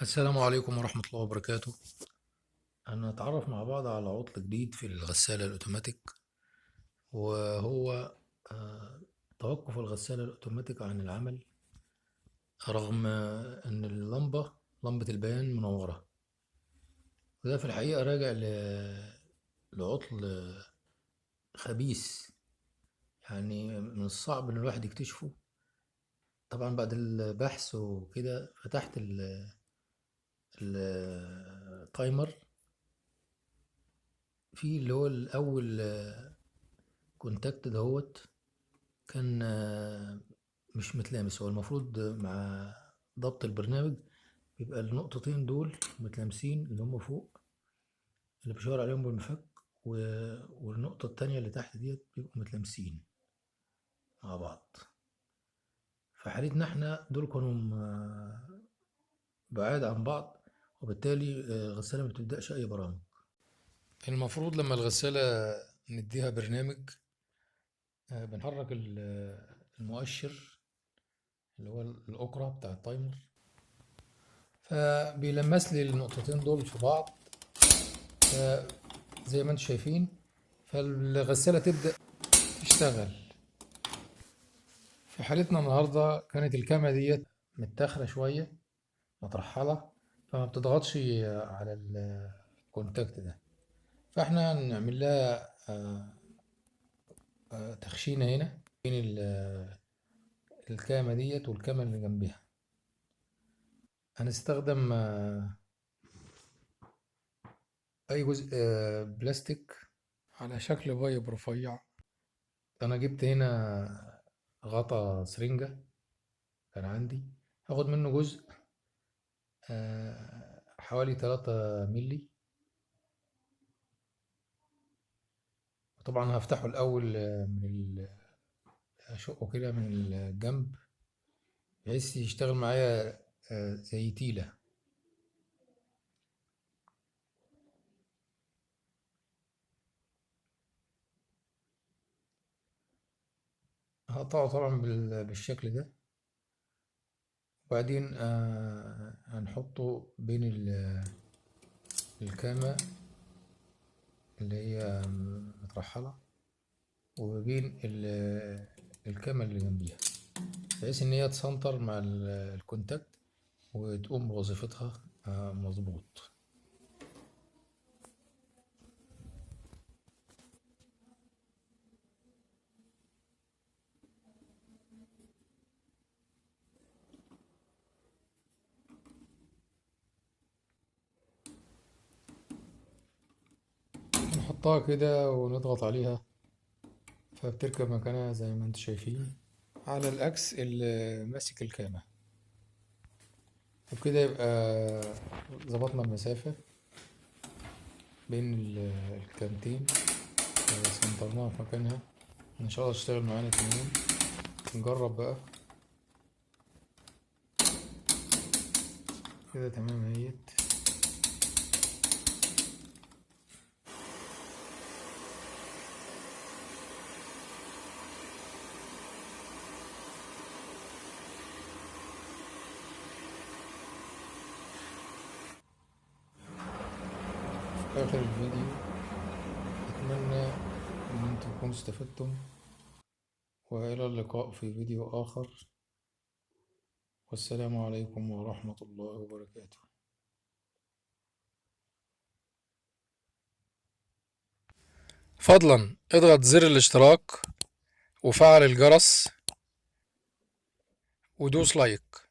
السلام عليكم ورحمة الله وبركاته. هنتعرف مع بعض على عطل جديد في الغسالة الأوتوماتيك، وهو توقف الغسالة الأوتوماتيك عن العمل رغم إن لمبة البيان منورة. وده في الحقيقة راجع لعطل خبيث، يعني من الصعب إن الواحد يكتشفه. طبعا بعد البحث وكده فتحت التايمر في اللي هو الأول كونتاكت دهوت كان مش متلامس. هو المفروض مع ضبط البرنامج بيبقى النقطتين دول متلامسين، اللي هم فوق اللي بيشاور عليهم بالمفك، والنقطة التانية اللي تحت ديت بيبقوا متلامسين مع بعض. في حالتنا احنا دول كانوا بعاد عن بعض، وبالتالي الغسالة ما بتبدأش أي برامج. المفروض لما الغسالة نديها برنامج بنحرك المؤشر اللي هو الأكرة بتاع التايمر، فبيلمس لي النقطتين دول في بعض زي ما انتم شايفين، فالغسالة تبدأ تشتغل. في حالتنا النهاردة كانت الكاميرا ديت متاخرة شوية، مترحلة، فما بتضغطش على الكونتاكت ده. فاحنا نعمل لها تخشينة هنا بين الكاميرا ديت والكاميرا اللي جنبها. هنستخدم أي جزء بلاستيك على شكل بايب رفيع. أنا جبت هنا غطا سرنجة كان عندي، هاخد منه جزء حوالي 3 ملي. طبعا هفتحه الأول أشقه كده من الجنب بحيث يشتغل معايا زي تيلة. هقطعه طبعا بالشكل ده، وبعدين هنحطه بين الكامة اللي هي مترحلة وبين الكامة اللي جنبيها، بحيث إن هي تسنتر مع الكونتاكت وتقوم بوظيفتها مظبوط. نحطها كده ونضغط عليها فبتركب مكانها زي ما انتم شايفين على الأكس اللي ماسك الكامة. وبكده يبقى ظبطنا المسافة بين الكامتين وسنترناها في مكانها. ان شاء الله تشتغل معانا تمام. نجرب بقى كده تمام اهيت. في آخر الفيديو أتمنى إن انتم تكونوا استفدتم، وإلى اللقاء في فيديو آخر، والسلام عليكم ورحمة الله وبركاته. فضلا اضغط زر الاشتراك وفعل الجرس ودوس لايك.